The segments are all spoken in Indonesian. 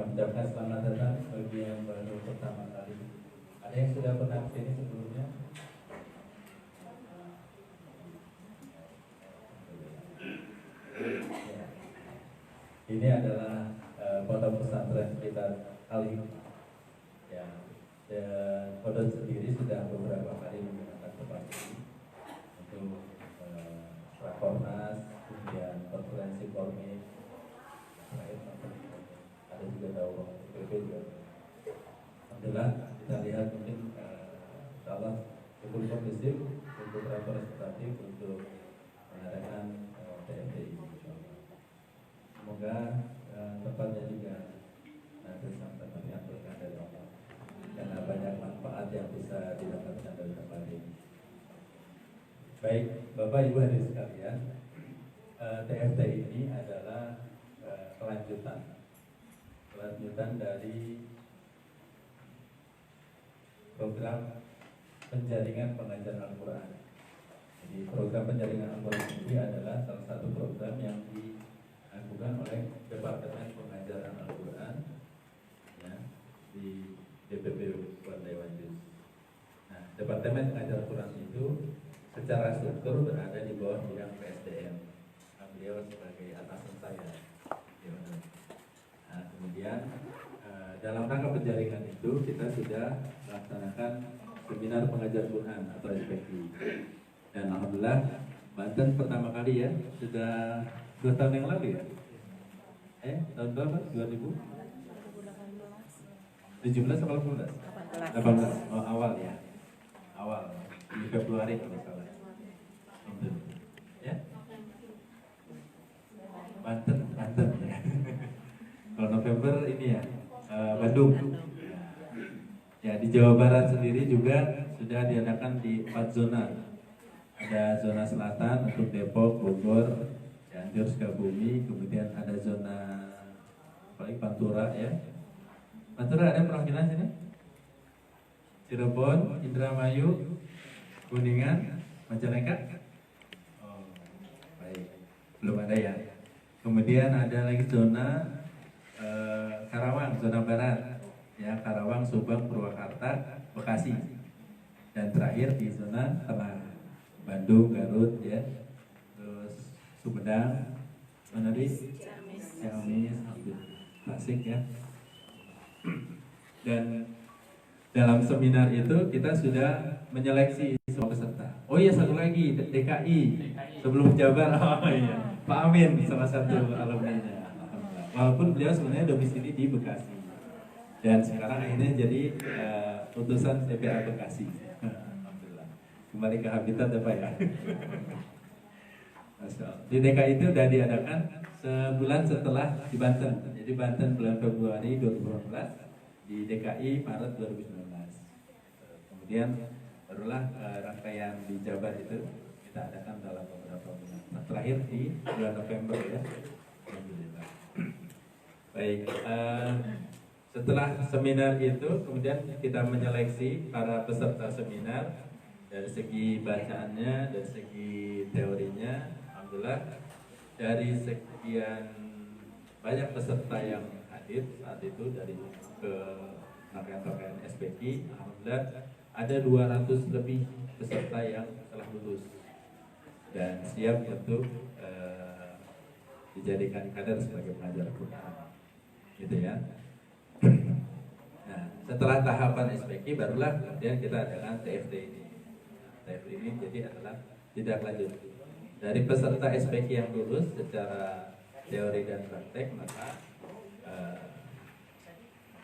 Kami ucapkan selamat datang bagi yang baru pertama kali. Ada yang sudah pernah kesini sebelumnya? Ya. Ini adalah pondok pesantren sekitar kali ya. Dan pondok sendiri sudah beberapa kali menggunakan tempat ini untuk rakornas, kemudian konferensi formil, ada juga daurah PP juga. Alhamdulillah kita lihat mungkin insyaallah cukup kondusif untuk representatif untuk mengadakan TFT ini. Semoga tempatnya juga nanti sampai terlihat berkah dari Allah, karena banyak manfaat yang bisa didapatkan dari tempat ini. Baik, Bapak Ibu hadirin sekalian, TFT ini adalah kelanjutan dari program penjaringan pengajaran Al-Quran. Jadi program penjaringan Al-Quran ini adalah salah satu program yang dilakukan oleh Departemen Pengajaran Al-Quran ya, di DPP Kabupaten Wanjus. Nah, Departemen Pengajaran Al-Quran itu secara struktur berada di bawah bidang PSDM. Beliau sebagai atasan saya. Nah, kemudian dalam rangka penjaringan itu kita sudah melaksanakan seminar pengajar Quran atau SPQ. Dan alhamdulillah Banten pertama kali ya, sudah 2 tahun yang lalu ya. Tahun berapa? 2017 atau 18? 18. Oh, awal ya. Awal. Di Februari kalau salah. Ya. Banten ya. Kalau November ini ya Bandung. Ya, di Jawa Barat sendiri juga sudah diadakan di 4 zona. Ada zona selatan untuk Depok, Bogor, Cianjur, Sukabumi, kemudian ada zona Pantura ya. Pantura ada perwakilan sini? Cirebon, Indramayu, Kuningan, Majalengka. Oh, baik. Belum ada ya. Kemudian ada lagi zona Karawang, zona barat ya, Karawang, Subang, Purwakarta, Bekasi, dan terakhir di zona tengah, Bandung, Garut ya, terus Sumedang, Ciamis, Tasik ya. Dan dalam seminar itu kita sudah menyeleksi semua peserta. Oh iya, satu lagi DKI sebelum Jabar. Oh iya, Pak Amin salah satu alumninya. Walaupun beliau sebenarnya domisili di Bekasi dan sekarang akhirnya jadi utusan TPA Bekasi. Alhamdulillah. Kembali ke habitat ya Pak ya. Di DKI itu sudah diadakan sebulan setelah di Banten. Jadi Banten bulan Februari 2018, di DKI Maret 2019. Kemudian barulah rangkaian di Jabar itu kita adakan dalam beberapa bulan. Nah, terakhir di bulan November ya. Alhamdulillah. Baik, setelah seminar itu kemudian kita menyeleksi para peserta seminar dari segi bacaannya, dari segi teorinya. Alhamdulillah dari sekian banyak peserta yang hadir saat itu dari ke rangkaian SPQ, alhamdulillah ada 200 lebih peserta yang telah lulus dan siap untuk dijadikan kader sebagai pengajar Quran. Gitu ya. Nah, setelah tahapan SPQ barulah kemudian kita adakan TFT ini. TFT ini jadi adalah tidak lanjut dari peserta SPQ yang lulus secara teori dan praktek, maka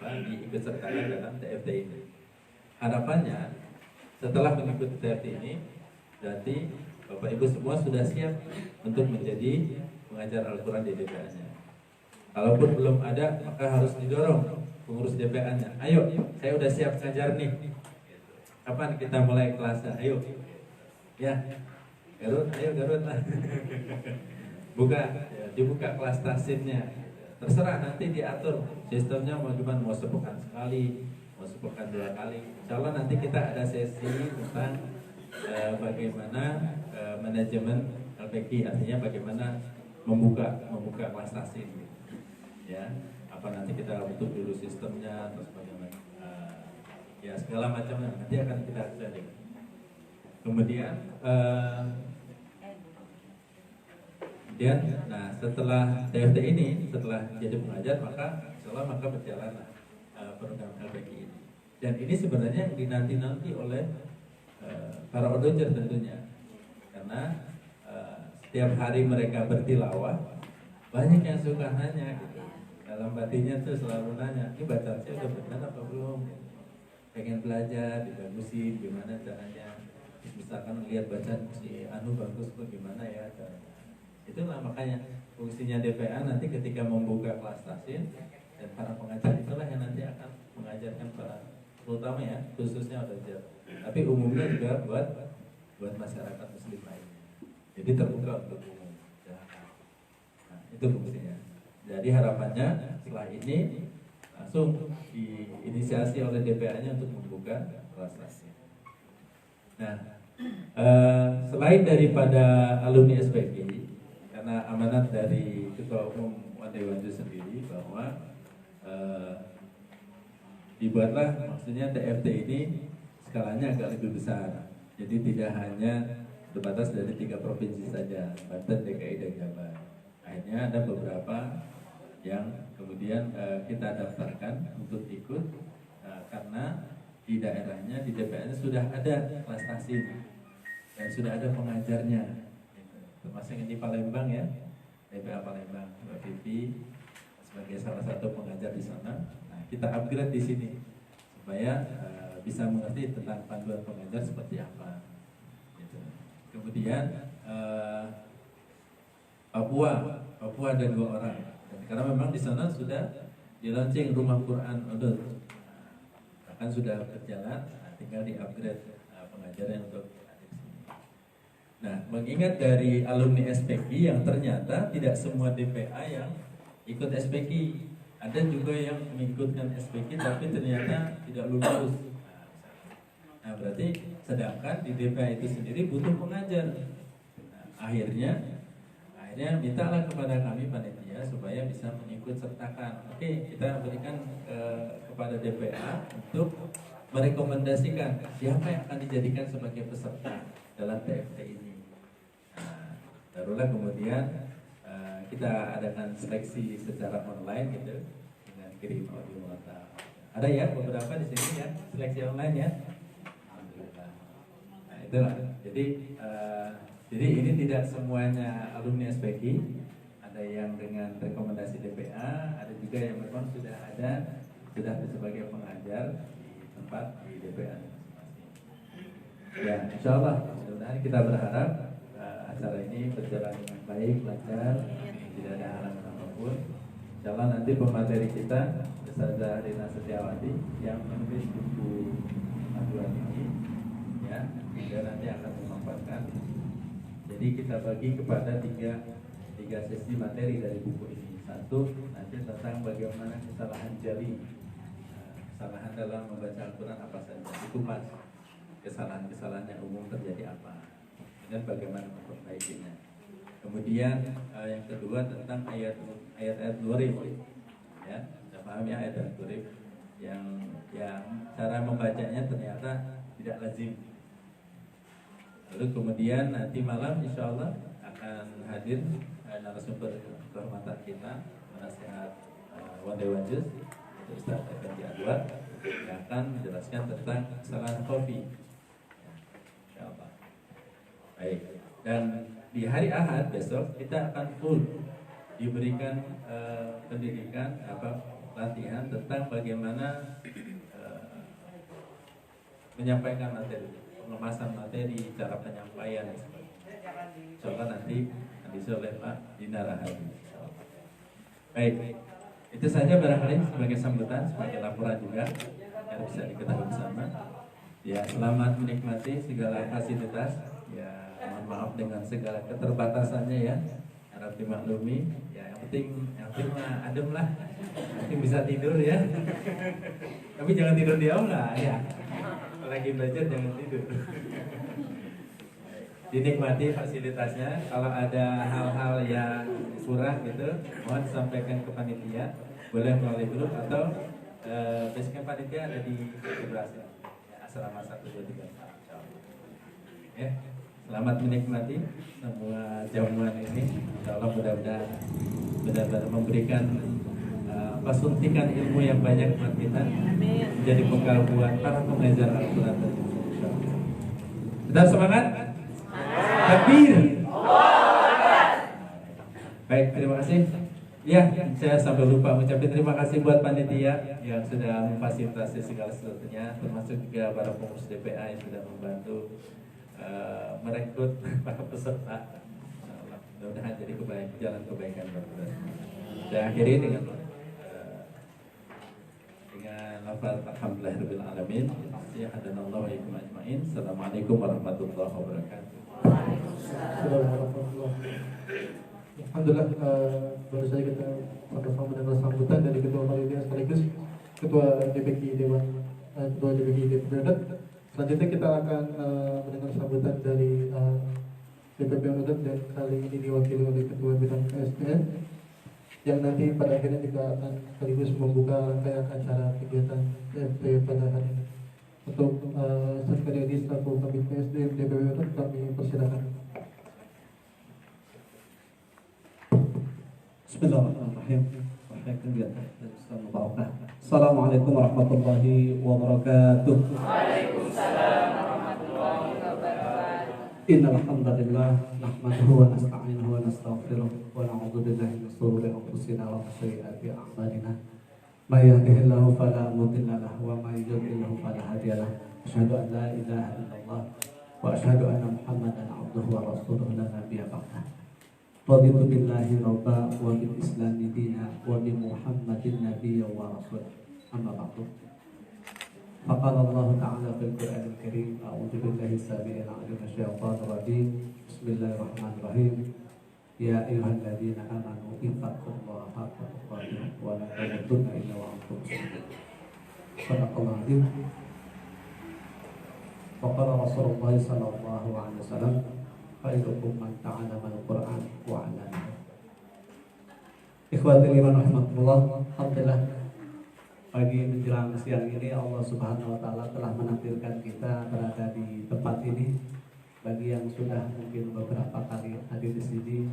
diikut sertakan dalam TFT ini. Harapannya setelah mengikuti TFT ini berarti Bapak Ibu semua sudah siap untuk menjadi pengajar Al-Quran di DPA-nya. Kalaupun belum ada, maka harus didorong pengurus DPA-nya. Ayo, saya udah siap ngajar nih. Kapan kita mulai kelasnya? Ayo, ya, Garut, ayo Garut lah. Dibuka kelas tahsinnya. Terserah nanti diatur sistemnya mau gimana, mau sepekan sekali, mau sepekan 2 kali. Insya Allah nanti kita ada sesi tentang bagaimana manajemen LPQ, artinya bagaimana membuka kelas tahsin. Ya, apa nanti kita bentuk dulu sistemnya, terus bagaimana, ya segala macamnya nanti akan kita sharing. Kemudian nah setelah TFT ini, setelah jadi pengajar, maka berjalanlah program LPG ini. Dan ini sebenarnya yang dinanti-nanti oleh para auditor tentunya, karena setiap hari mereka bertilawah, banyak yang suka nanya gitu. Dalam batinnya tuh selalu nanya, ini bacaan saya udah benar apa belum? Pengen belajar, dibagusin gimana caranya. Misalkan lihat bacaan si Anu bagus kok, gimana ya caranya. Itulah makanya fungsinya DPA nanti ketika membuka kelas tahsin, dan para pengajar itulah yang nanti akan mengajarkan para, terutama ya khususnya auditor, tapi umumnya juga buat masyarakat muslim lainnya. Jadi terbuka untuk umum. Nah, itu fungsinya. Jadi harapannya setelah ini langsung diinisiasi oleh DPA-nya untuk membuka kelas tahsin. Nah, selain daripada alumni SPG, karena amanat dari Ketua Umum Dewan Jus sendiri bahwa dibuatlah, maksudnya TFT ini skalanya agak lebih besar. Jadi tidak hanya terbatas dari 3 provinsi saja, Banten, DKI, dan Jabar. Akhirnya ada beberapa yang kemudian kita daftarkan untuk ikut karena di daerahnya, di DPR sudah ada kelas tahsin dan sudah ada pengajarnya, termasuk yang di Palembang ya, DPA Palembang, Mbak Vivi sebagai salah satu pengajar di sana. Nah, kita upgrade di sini supaya bisa mengerti tentang panduan pengajar seperti apa. Gitu. Kemudian Papua ada 2 orang. Dan karena memang di sana sudah di launching rumah Quran Odol, bahkan sudah berjalan, tinggal di upgrade pengajarnya untuk ada di sini. Nah, mengingat dari alumni SPG yang ternyata tidak semua DPA yang ikut SPG, ada juga yang mengikutkan SPG tapi ternyata tidak lulus. Nah, berarti sedangkan di DPA itu sendiri butuh pengajar. Nah, akhirnya mintalah kepada kami panitia supaya bisa mengikut sertakan. Oke, kita berikan kepada DPA untuk merekomendasikan siapa yang akan dijadikan sebagai peserta dalam TFT ini. Nah, barulah kemudian kita adakan seleksi secara online gitu dengan kirim audio nota. Ada ya beberapa di sini ya seleksi online ya. Alhamdulillah. Nah, itulah. Jadi ini tidak semuanya alumni SPG, ada yang dengan rekomendasi DPA, ada juga yang memang sudah sebagai pengajar di tempat di DPA masing-masing. Ya, insya Allah, mudah-mudahan kita berharap acara ini berjalan dengan baik, lancar, tidak ada halangan apapun. Insya Allah nanti pemateri kita Ustazah Rina Setiawati yang menulis buku panduan ini, ya, dan nanti akan memaparkan. Jadi kita bagi kepada tiga sesi materi dari buku ini. Satu, nanti tentang bagaimana kesalahan jari, kesalahan dalam membaca Al-Quran apa saja, dikupas kesalahan-kesalahan yang umum terjadi apa, dan bagaimana memperbaikinya. Kemudian yang kedua tentang ayat-ayat Dhurif, ya, kita paham ya ayat-ayat Dhurif yang cara membacanya ternyata tidak lazim. Lalu kemudian nanti malam insya Allah akan hadir narasumber kehormatan kita, penasihat Dewan Jus, Ustaz Effendi Anwar, yang akan menjelaskan tentang kesalahan kopi. Insya Allah. Baik. Dan di hari Ahad besok kita akan full diberikan pendidikan latihan tentang bagaimana menyampaikan materi. Pengemasan materi, cara penyampaian dan sebagainya. Insyaallah nanti oleh Pak Dina Rahadi. Baik, itu saja barangkali sebagai sambutan, sebagai laporan juga yang bisa diketahui bersama. Ya, selamat menikmati segala fasilitas. Ya, mohon maaf dengan segala keterbatasannya ya. Harap dimaklumi. Ya, yang penting mah adem lah. Nanti bisa tidur ya. Tapi jangan tidur di aula ya. Lagi belajar jangan tidur. dinikmati fasilitasnya. Kalau ada hal-hal yang kurang gitu, mohon disampaikan ke panitia, boleh melalui grup atau basecamp panitia ada di Keberhasilan ya, asrama 1, 2, 3, 4. Ya, selamat menikmati semua jamuan ini. Insya Allah mudah-mudahan benar-benar memberikan suntikan ilmu yang banyak buat kita, menjadi bekal buat para pengajar Al-Quran. Kita semangat. Takbir. Baik, terima kasih. Ya, saya sampai lupa mengucapkan terima kasih buat panitia yang sudah memfasilitasi segala sesuatunya, termasuk juga para pengurus DPA yang sudah membantu merekrut para peserta. Mudah-mudahan jadi jalan kebaikan berterus. Saya akhiri dengan lafaz alhamdulillahirabbil alamin. Ya hadanallahu wa iyyakum ajmain. Assalamualaikum warahmatullahi wabarakatuh. Alhamdulillah, baru saja kita sama-sama mendengar sambutan dari Ketua Panitia sekaligus Ketua DPG Dewan Ketua DPG Dewan. Selanjutnya kita akan mendengar sambutan dari DPP Unut dan kali ini diwakili oleh Ketua Bidang KSPN yang nanti pada akhirnya juga akan sekaligus membuka rangkaian acara kegiatan DPP pada hari ini. Untuk sekali lagi selaku Kabid PSDM DPP Unut kami persilakan. Bismillahirrahmanirrahim. Assalamualaikum warahmatullahi wabarakatuh. Waalaikumsalam warahmatullahi wabarakatuh. Innal hamdalillah nahmaduhu wa nasta'inuhu wa nastaghfiruh wa na'udzu billahi min shururi anfusina wa min sayyiati a'malina. May yahdihillahu fala mudilla lahu wa may yudlilhu fala hadiya lahu. Asyhadu an la ilaha illallah wa asyhadu anna Muhammadan 'abduhu wa rasuluhu la nabiyya ba'dah. Raditu billahi rabba wa bil islami dina wa bi Muhammadin nabiyya wa rasul. Amma ba'du. Faqala Allah ta'ala fil Qur'anil Karim, a'udzu billahi samii'il 'aliim minasyaitonir rajiim. Bismillahirrahmanirrahim. Ya ayyuhalladzina amanu ittaqullaha haqqa tuqatih wa la tamutunna illa wa antum muslimun. Shadaqallahu 'azim. Faqala Rasulullah sallallahu alaihi wasallam, khairukum man ta'allama al-Qur'an wa 'allamahu. Ikhwatul iman rahimakumullah, alhamdulillah pagi menjelang siang ini Allah Subhanahu wa taala telah menakdirkan kita berada di tempat ini. Bagi yang sudah mungkin beberapa kali hadir di sini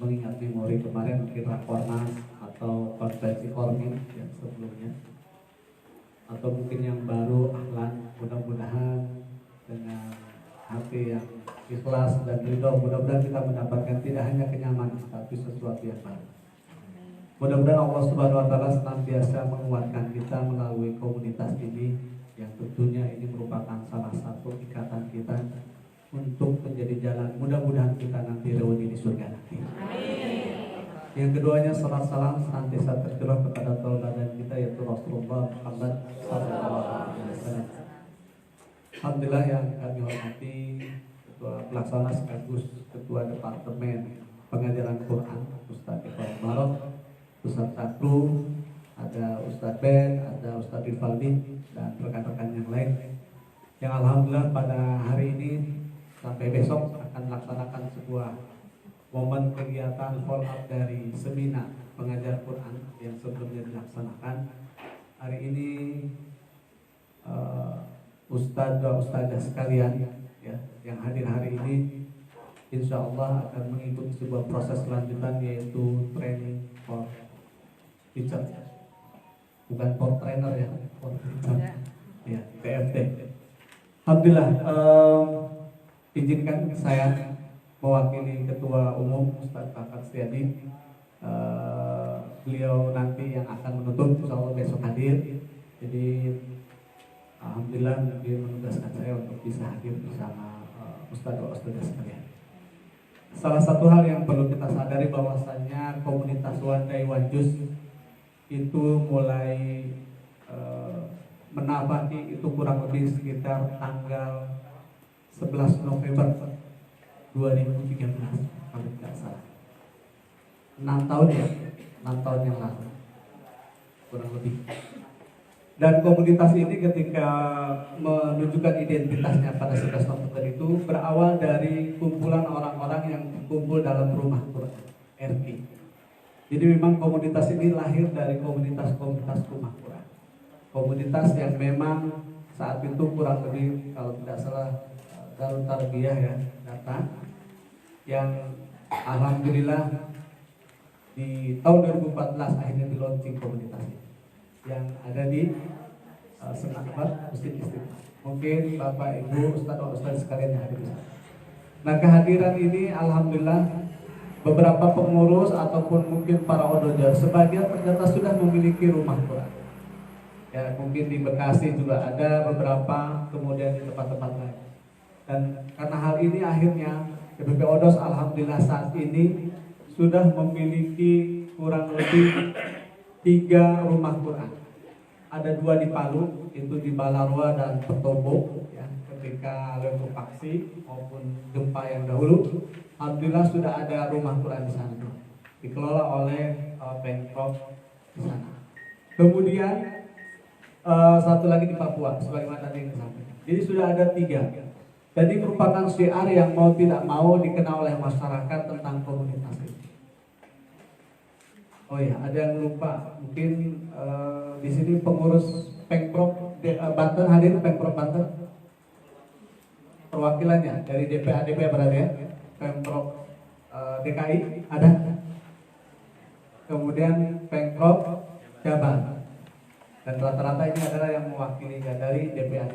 mengingat memori kemarin mungkin Rakornas atau konferensi Kormi yang sebelumnya, atau mungkin yang baru ahlan, mudah-mudahan dengan hati yang ikhlas dan ridho, mudah-mudahan kita mendapatkan tidak hanya kenyamanan tapi sesuatu yang baru. Mudah-mudahan Allah Subhanahu wa taala senantiasa menguatkan kita melalui komunitas ini yang tentunya ini merupakan salah satu ikatan kita untuk menjadi jalan mudah-mudahan kita nanti reuni di surga nanti. Amin. Yang keduanya salat salam senantiasa tercurah kepada tauladan kita yaitu Rasulullah Muhammad SAW. Alhamdulillah yang kami hormati Ketua Pelaksana sekaligus Ketua Departemen Pengajaran Quran Ustaz Iqbal Barok, Ustaz Takru, ada Ustaz Ben, ada Ustaz Rivaldi dan rekan-rekan yang lain yang alhamdulillah pada hari ini sampai besok akan melaksanakan sebuah momen kegiatan follow up dari seminar pengajar Quran yang sebelumnya dilaksanakan. Hari ini Ustadz dan Ustadzah sekalian ya, yang hadir hari ini insya Allah akan mengikuti sebuah proses lanjutan yaitu training for teacher, bukan for trainer ya, for teacher ya, TFT. Alhamdulillah, izinkan saya mewakili Ketua Umum Ustadz Kakak Setiadi. Beliau nanti yang akan menutup, insya Allah besok hadir. Jadi alhamdulillah dia menugaskan saya untuk bisa hadir bersama Ustadz dan Ustadzah sekalian. Salah satu hal yang perlu kita sadari bahwasanya komunitas Wadai Wajus itu mulai menabati itu kurang lebih sekitar tanggal 11 November 2013 kalau tidak salah. 6 tahun ya, 6 tahun yang lalu kurang lebih. Dan komunitas ini ketika menunjukkan identitasnya pada 11 November itu berawal dari kumpulan orang-orang yang kumpul dalam rumah Quran, RQ. Jadi memang komunitas ini lahir dari komunitas-komunitas rumah Quran. Komunitas yang memang saat itu kurang lebih kalau tidak salah Darut Tarbiyah ya data yang alhamdulillah di tahun 2014 akhirnya di launching komunitas ini yang ada di Senapat Masjid Istiqlal. Mungkin Bapak Ibu Ustadz sekalian yang hadir. Nah, kehadiran ini alhamdulillah beberapa pengurus ataupun mungkin para odoja sebagian ternyata sudah memiliki rumah Quran. Ya, mungkin di Bekasi juga ada beberapa, kemudian di tempat-tempat lain. Dan karena hal ini akhirnya DPP Odos alhamdulillah saat ini sudah memiliki kurang lebih 3 rumah Quran. Ada 2 di Palu, itu di Balarwa dan Petobo ya, ketika likuifaksi maupun gempa yang dahulu. Alhamdulillah sudah ada rumah Quran di sana, dikelola oleh Pemprov di sana. Kemudian satu lagi di Papua, sebagaimana tadi disampaikan. Jadi sudah ada 3. Jadi merupakan syiar yang mau tidak mau dikenal oleh masyarakat tentang komunitas ini. Oh ya, ada yang lupa. Mungkin di sini pengurus Pemprov Banten hadir, Pemprov Banten. Perwakilannya dari DPADP berada ya. Pemprov DKI ada. Kemudian Pemprov Jabar. Dan rata-rata ini adalah yang mewakili dari DPA.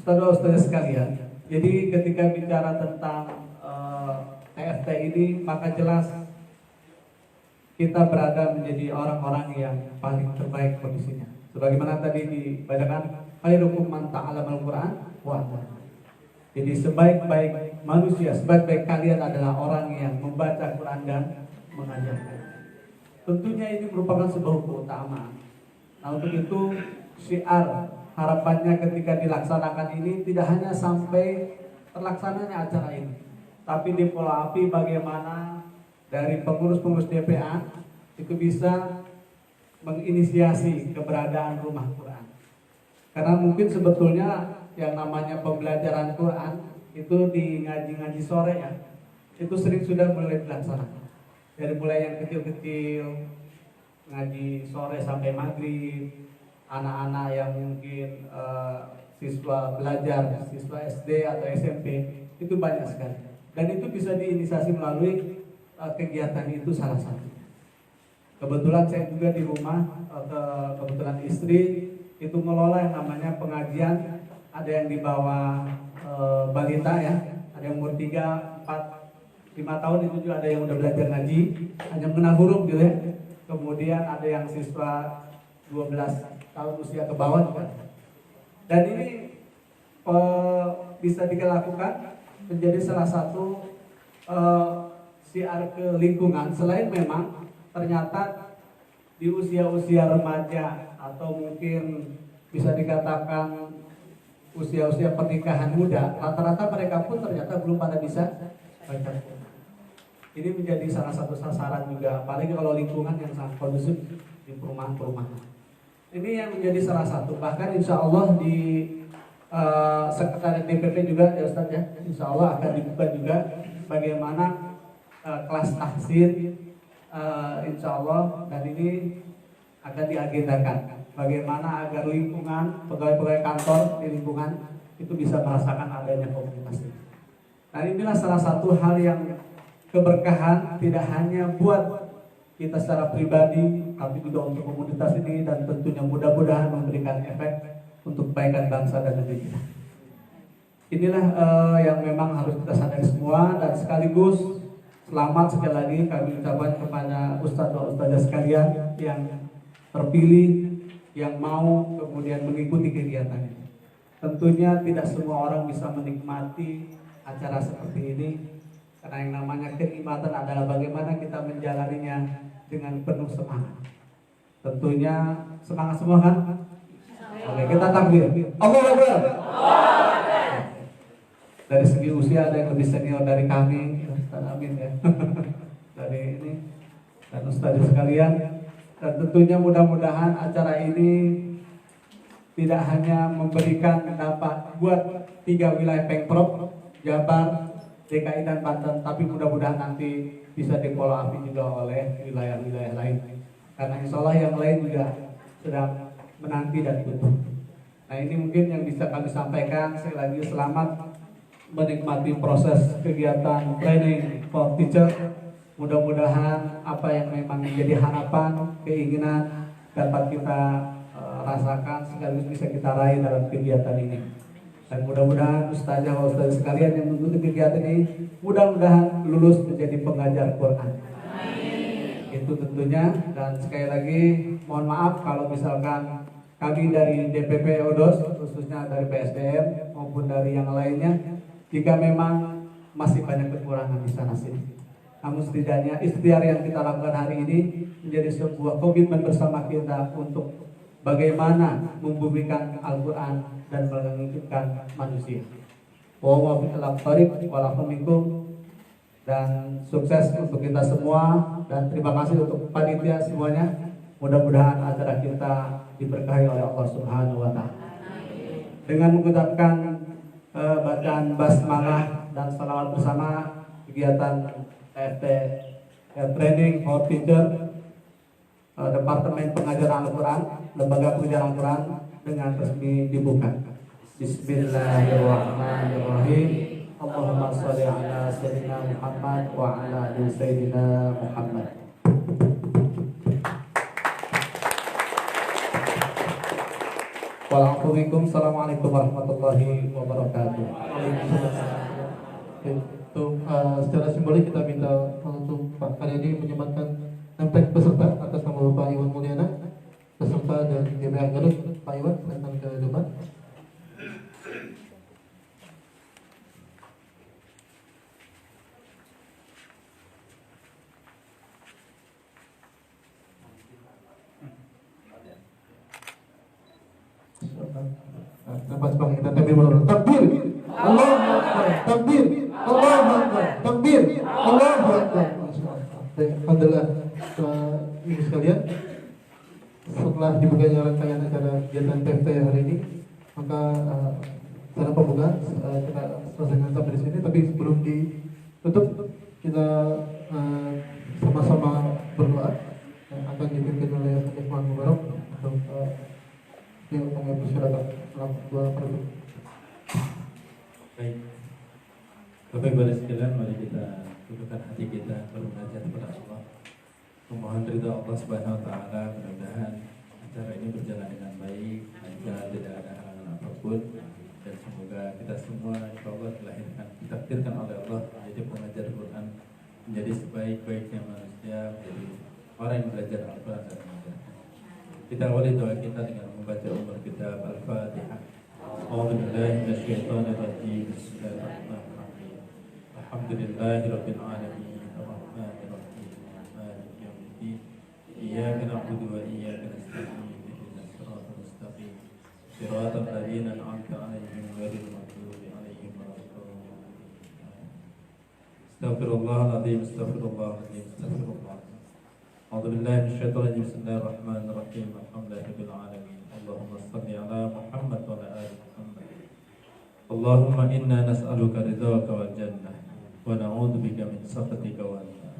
Ustadz sekalian, jadi ketika bicara tentang TFT ini maka jelas kita berada menjadi orang-orang yang paling terbaik kondisinya. Sebagaimana tadi dibacakan, khairukum man ta'allamal Qur'an wa 'allama. Jadi sebaik-baik manusia, sebaik-baik kalian adalah orang yang membaca Quran dan mengajarkan. Tentunya ini merupakan sebuah keutamaan. Nah, untuk itu syiar harapannya ketika dilaksanakan ini tidak hanya sampai terlaksananya acara ini, tapi di follow up bagaimana dari pengurus-pengurus DPA itu bisa menginisiasi keberadaan rumah Quran. Karena mungkin sebetulnya yang namanya pembelajaran Quran itu di ngaji-ngaji sore ya, itu sering sudah mulai dilaksanakan. Dari mulai yang kecil-kecil ngaji sore sampai maghrib, anak-anak yang mungkin siswa belajar, siswa SD atau SMP itu banyak sekali. Dan itu bisa diinisiasi melalui kegiatan itu salah satu. Kebetulan saya juga di rumah, kebetulan istri itu mengelola yang namanya pengajian. Ada yang di bawah balita ya, ada yang umur 3, 4, 5 tahun itu juga ada yang udah belajar ngaji, hanya mengenal huruf gitu ya. Kemudian ada yang siswa 12 tahun usia ke bawah juga. Dan ini bisa dilakukan menjadi salah satu syiar ke lingkungan. Selain memang ternyata di usia-usia remaja atau mungkin bisa dikatakan usia-usia pernikahan muda, rata-rata mereka pun ternyata belum pada bisa baca. Ini menjadi salah satu sasaran juga, apalagi kalau lingkungan yang sangat kondusif di perumahan-perumahan. Ini yang menjadi salah satu. Bahkan insya Allah di sekretariat DPP juga ya Ustaz ya, insya Allah akan dibuka juga bagaimana kelas tahsin insya Allah, dan ini akan diagendakan bagaimana agar lingkungan, pegawai-pegawai kantor di lingkungan itu bisa merasakan adanya komunitas ini. Nah, inilah salah satu hal yang keberkahan tidak hanya buat kita secara pribadi, tapi juga untuk komunitas ini, dan tentunya mudah-mudahan memberikan efek untuk kebaikan bangsa dan negeri kita. Inilah yang memang harus kita sadari semua, dan sekaligus selamat sekali lagi kami ucapkan kepada ustadz-ustadzah sekalian yang terpilih, yang mau kemudian mengikuti kegiatan ini. Tentunya tidak semua orang bisa menikmati acara seperti ini, karena yang namanya kenikmatan adalah bagaimana kita menjalaninya dengan penuh semangat. Tentunya semangat semua kan? Oke, kita takbir. Allahu Akbar. Dari segi usia ada yang lebih senior dari kami, Ustaz Amin ya. Dari ini dan ustaz sekalian, Dan tentunya mudah-mudahan acara ini tidak hanya memberikan dampak buat 3 wilayah Pemprov, Jabar, DKI dan Banten, tapi mudah-mudahan nanti bisa di-follow up juga oleh wilayah-wilayah lain. Karena insya Allah yang lain juga sedang menanti dan butuh. Nah, ini mungkin yang bisa kami sampaikan. Sekali lagi selamat menikmati proses kegiatan training for teacher. Mudah-mudahan apa yang memang menjadi harapan, keinginan dapat kita rasakan sekaligus bisa kita raih dalam kegiatan ini. Dan mudah-mudahan ustazah ustazah sekalian yang mengikuti kegiatan ini mudah-mudahan lulus menjadi pengajar Quran. Itu tentunya. Dan sekali lagi mohon maaf kalau misalkan kami dari DPP ODOS khususnya dari PSDM maupun dari yang lainnya jika memang masih banyak kekurangan di sana sini. Namun setidaknya ikhtiar yang kita lakukan hari ini menjadi sebuah komitmen bersama kita untuk bagaimana membumikan Al-Quran dan mengikutkan manusia. Waalaikumsalam dan sukses untuk kita semua dan terima kasih untuk panitia semuanya. Mudah-mudahan acara kita diberkahi oleh Allah Subhanahu wa taala. Dengan mengucapkan bacaan basmalah dan salawat bersama kegiatan TFT Training for Teacher Departemen Pengajaran Al-Quran, Lembaga Pengajaran Al-Quran dengan resmi dibuka. Bismillahirrahmanirrahim. Allahumma sholli ala sayyidina Muhammad wa ala ali sayyidina Muhammad. Assalamualaikum warahmatullahi wabarakatuh. Secara simbolik kita minta untuk Pak Karyadi menyematkan name peserta atas nama Bapak Iwan Mulyana, peserta dari GBA Garut. Pak Iwan, silakan ke depan. Lepas bang kita takbir dulu. Takbir. Allahu Akbar. Takbir. Allahu Akbar. Takbir. Allahu Akbar. Alhamdulillah, ibu sekalian, setelah dibukanya rangkaian acara kegiatan TFT hari ini, maka secara pembukaan kita selesaikan sampai di sini. Tapi sebelum ditutup, kita sama-sama berdoa akan dipimpin oleh Ikhwan Mubarak untuk yang mempersilakan dalam dua perlu. Baik, Bapak Ibu sekalian, mari kita tundukkan hati kita bermunajat kepada Allah, memohon ridha Allah Subhanahu Wa Taala. Mudah-mudahan acara ini berjalan dengan baik, lancar, tidak ada halangan apapun, dan semoga kita semua insya Allah dilahirkan, ditakdirkan oleh Allah menjadi pengajar Quran, menjadi sebaik-baiknya manusia, menjadi orang yang belajar Al-Quran dan mengajarkan. Kita awali doa kita dengan membaca umur kita Al-Fatihah. A'udzubillahi minasyaitonirrajim. Bismillahirrahmanirrahim. Alhamdulillahirabbil alamin. Arrahmanirrahim. Maliki yaumiddin. Iyyaka na'budu wa iyyaka nasta'in. Ihdinas siratal mustaqim. Siratal ladzina an'amta 'alaihim ghairil maghdubi 'alaihim waladdallin. Astaghfirullahaladzim. Astaghfirullahaladzim. Astaghfirullah. A'udzubillahi minasyaitonir rajim. Bismillahirrahmanirrahim. Alhamdulillahirabbil alamin. Allahumma shalli ala Muhammad wa ala ali Muhammad. Allahumma inna nas'aluka ridhaka wal jannah wa na'udzubika min sakhatika wan nar.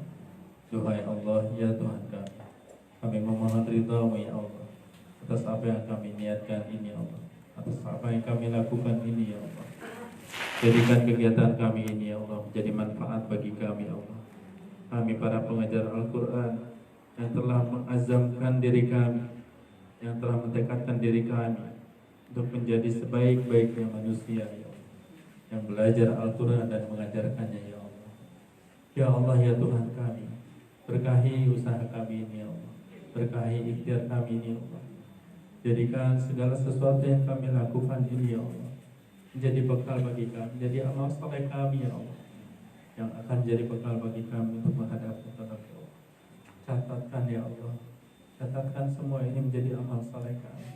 Duhai Allah, ya Tuhan kami memohon ridha-Mu ya Allah atas apa yang kami niatkan ini ya Allah, atas apa yang kami lakukan ini ya Allah. Jadikan kegiatan kami ini ya Allah menjadi manfaat bagi kami ya Allah. Kami para pengajar Al-Quran yang telah mengazamkan diri kami, yang telah mentekadkan diri kami untuk menjadi sebaik-baiknya manusia ya Allah, yang belajar Al-Quran dan mengajarkannya ya Allah. Ya Allah ya Tuhan kami, berkahi usaha kami ini ya Allah, berkahi ikhtiar kami ini ya Allah. Jadikan segala sesuatu yang kami lakukan ini ya Allah menjadi bekal bagi kami, menjadi amal saleh kami ya Allah, yang akan jadi bekal bagi kami untuk menghadap kepada Allah. Catatkan ya Allah, catatkan semua ini menjadi amal saleh kami.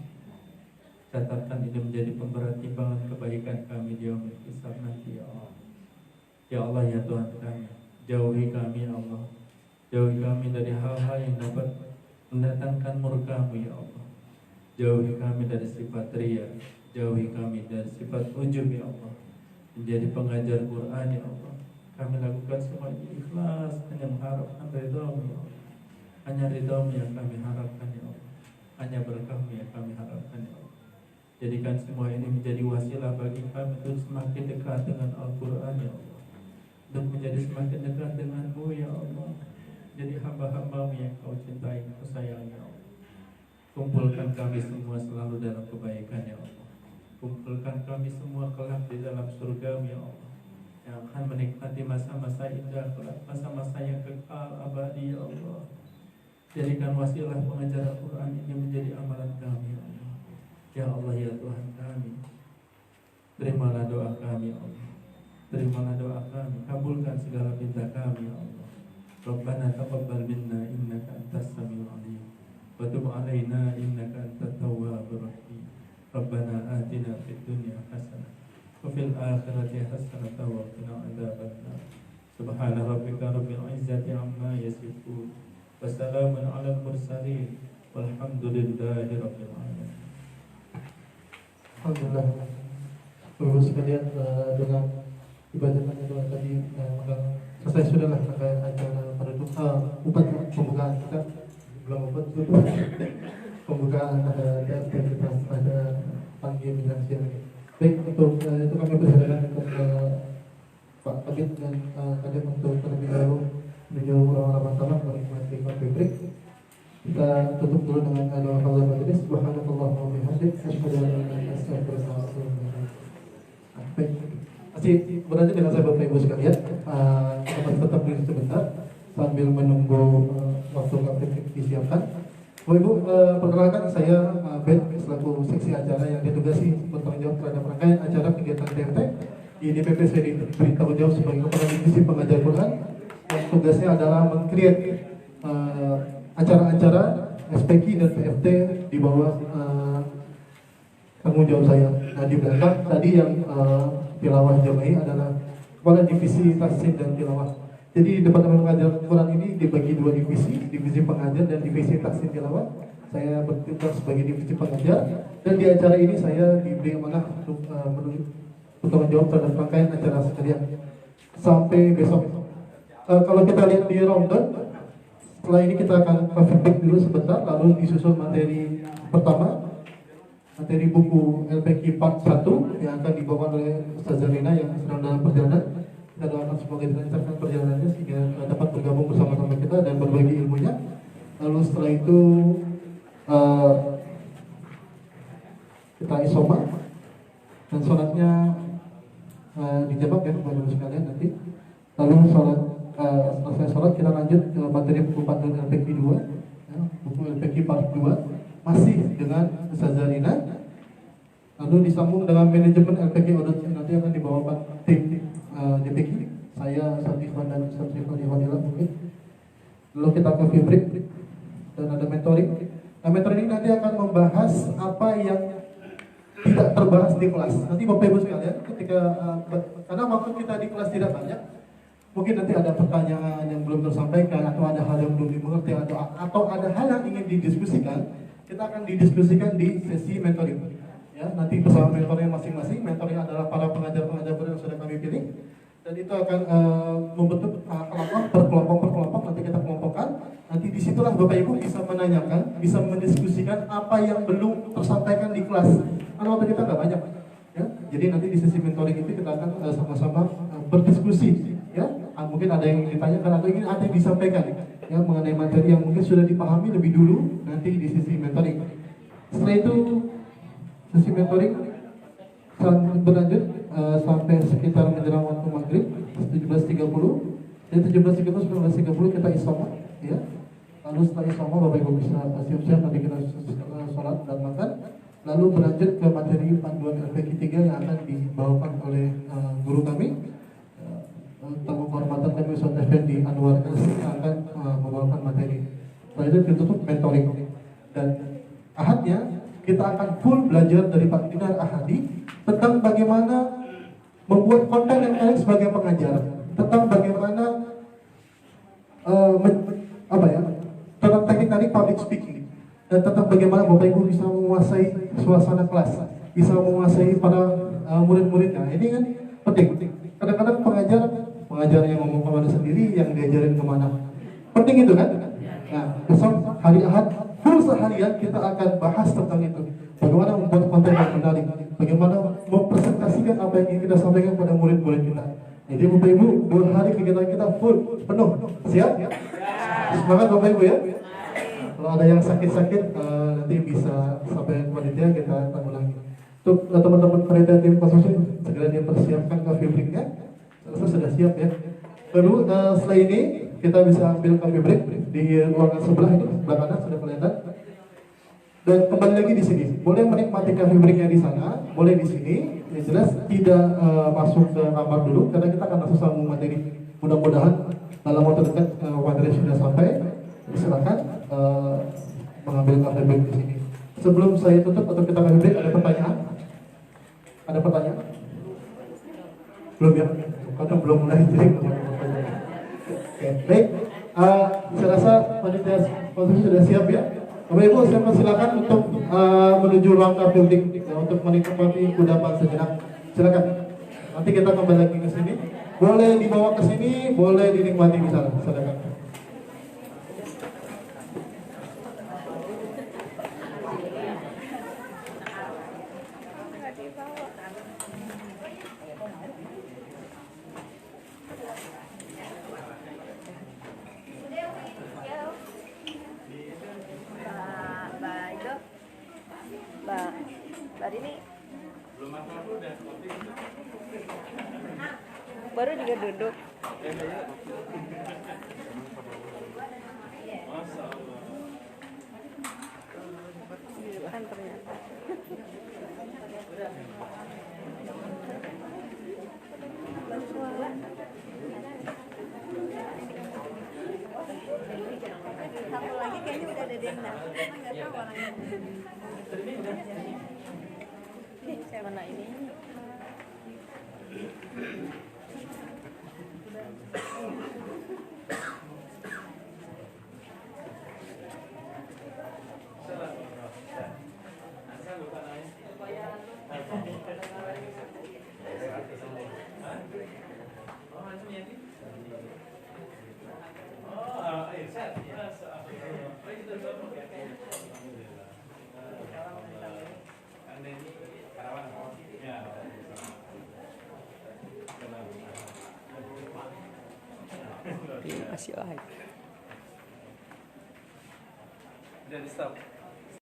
Catatkan ini menjadi pemberat timbangan kebaikan kami di yaumul hisab nanti ya Allah. Ya Allah ya Tuhan kami, jauhi kami ya Allah, jauhi kami dari hal-hal yang dapat mendatangkan murka-Mu ya Allah. Jauhi kami dari sifat riya, jauhi kami dari sifat ujub ya Allah. Menjadi pengajar Quran ya Allah. Kami lakukan semua ini ikhlas, hanya mengharapkan ridha-Mu ya Allah. Hanya ridha-Mu yang kami harapkan ya Allah. Hanya berkah-Mu yang kami harapkan ya Allah. Jadikan semua ini menjadi wasilah bagi kami untuk semakin dekat dengan Al-Quran ya Allah, untuk menjadi semakin dekat dengan-Mu ya Allah. Jadi hamba-hamba-Mu yang Kau cintai, Kau sayangi ya Allah. Kumpulkan kami semua selalu dalam kebaikan ya Allah. Kumpulkan kami semua kelak di dalam surga-Mu ya Allah, yang akan menikmati masa-masa indah kelak, masa-masa yang kekal abadi ya Allah. Jadikan wasilah pengajaran Al-Quran ini menjadi amalan kami ya Allah. Ya Allah ya Tuhan kami, terimalah doa kami ya Allah. Terimalah doa kami, kabulkan segala minta kami ya Allah. Rabbana taqabbal minna innaka antas samiul alim wa tub alaina innaka antat tawwabur rahim. Rabbana atina fid dunya hasanah wa fil akhirati hasanah wa qina adzabannar. Subhana rabbika rabbil izzati amma yasifun wa salamun alal mursalin walhamdulillahi rabbil alamin. Alhamdulillah. Bapak sekalian, dengan ibadah doa tadi maka selesai sudahlah rangkaian acara pada upat pembukaan kita, belum upat itu pembukaan TFT kita pada pagi menjelang siang. Baik, untuk itu kami berharap untuk Pak Kabit dan Kadep untuk terlebih dahulu beliau orang-orang tamat menikmati kopi break. Kita tutup dulu dengan doa kaula majelis. Subhanallah wa bihamdihi asyhadu an la ilaha illa anta astaghfiruka wa atubu ilaik. Baik. Masih berlanjut dengan saya Bapak Ibu sekalian. Kita masih tetap berdiri sebentar sambil menunggu waktu aktif disiapkan. Bapak Ibu, perkenalkan saya Ben selaku seksi acara yang ditugasi bertanggung jawab terhadap rangkaian acara kegiatan TFT di DPP. Saya diberi tanggung jawab sebagai kepala divisi pengajar Quran yang tugasnya adalah meng-create acara-acara SPQ dan PFT di bawah tanggung jawab saya. Nah, di belakang tadi yang tilawah jama'i adalah kepala divisi tahsin dan tilawah. Jadi departemen pengajar Quran ini dibagi dua divisi pengajar dan divisi tahsin tilawah. Saya bertugas sebagai divisi pengajar dan di acara ini saya diberi amanah untuk bertanggung jawab terhadap rangkaian acara sekalian sampai besok. Kalau kita lihat di rundown, setelah ini kita akan feedback dulu sebentar, lalu disusul materi pertama, materi buku LPQ Part 1 yang akan dibawakan oleh Ustaz Zarina yang sedang dalam perjalanan. Kita doakan semoga dilancarkan perjalanannya sehingga dapat bergabung bersama-sama kita dan berbagi ilmunya. Lalu setelah itu kita isoma dan sholatnya dijawab ya Bapak Ibu sekalian nanti. Lalu selesai sholat kita lanjut ke materi buku panduan LPQ 2 ya, buku LPQ Part 2 masih dengan Ustaz Zarina. Lalu disambung dengan manajemen LPQ audit yang nanti akan dibawakan tim DPQ, saya Ustaz Ikhwan dan Ustaz Ikhwanillah mungkin. Lalu kita ke break dan ada mentoring. Nah, mentoring ini nanti akan membahas apa yang tidak terbahas di kelas. Nanti Bapak Ibu sekalian ketika karena waktu kita di kelas tidak banyak, mungkin nanti ada pertanyaan yang belum tersampaikan atau ada hal yang belum dimengerti atau ada hal yang ingin didiskusikan, kita akan didiskusikan di sesi mentoring. Ya, nanti bersama mentornya masing-masing. Mentornya adalah para pengajar-pengajar yang sudah kami pilih dan itu akan membentuk kelompok-kelompok. Nanti kita kelompokkan. Nanti disitulah Bapak Ibu bisa menanyakan, bisa mendiskusikan apa yang belum tersampaikan di kelas. Karena waktu kita nggak banyak. Ya, jadi nanti di sesi mentoring itu kita akan sama-sama berdiskusi. Ya, mungkin ada yang ditanyakan atau ingin ada yang disampaikan ya mengenai materi yang mungkin sudah dipahami lebih dulu nanti di sesi mentoring. Setelah itu sesi mentoring berlanjut sampai sekitar menjelang waktu maghrib 17.30. Dari 17.30 19.30 kita isoma ya. Lalu setelah isoma Bapak Ibu bisa siap-siap nanti kita sholat dan makan. Lalu berlanjut ke materi panduan LPQ 3 yang akan dibawakan oleh guru kami. Tamu kehormatan kami Ustaz Effendi Anwar akan membawakan materi. Setelah itu ditutup mentoring dan ahadnya kita akan full belajar dari Pak Dinar Ahadi tentang bagaimana membuat konten yang baik sebagai pengajar, tentang bagaimana tentang teknik teknik public speaking dan tentang bagaimana Bapak Ibu bisa menguasai suasana kelas, bisa menguasai para murid-muridnya. Ini kan penting. Kadang-kadang pengajar yang ngomong kemana sendiri, yang diajarin kemana. Penting itu kan? Nah, besok hari Ahad full seharian kita akan bahas tentang itu. Bagaimana membuat konten yang menarik, bagaimana mempresentasikan apa yang ingin kita sampaikan kepada murid-murid kita. Jadi Bapak Ibu, 2 hari kegiatan kita full, penuh. Siap? Semangat Bapak Ibu ya. Kalau ada yang sakit-sakit, nanti bisa sampai panitia kita tanggulangi. Untuk teman-teman panitia tim khususnya, segera dipersiapkan coffee break-nya. Saya rasa sudah siap ya. Lalu setelah ini kita bisa ambil coffee break di ruangan sebelah ini, sebelah kanan sudah kelihatan. Dan kembali lagi di sini, boleh menikmati coffee break-nya di sana, boleh di sini. Yang jelas tidak masuk ke kamar dulu, karena kita akan langsung sambung materi. Mudah-mudahan dalam waktu dekat materi sudah sampai. Silakan mengambil coffee break di sini. Sebelum saya tutup atau kita coffee break, ada pertanyaan? Ada pertanyaan? Belum ya? Karena belum mulai jadi belum ada pertanyaan. Oke, baik. Saya rasa panitia khusus sudah siap ya. Bapak Ibu, saya persilakan untuk menuju ruang coffee break untuk menikmati kudapan sejenak. Silakan. Nanti kita kembali lagi ke sini. Boleh dibawa ke sini, boleh dinikmati di sana. Silakan. Mbak ini baru juga duduk. Kan ternyata. Satu lagi kayaknya udah ada denda. Nggak tahu orangnya. Saya mana ini? Masih live. Udah di stop.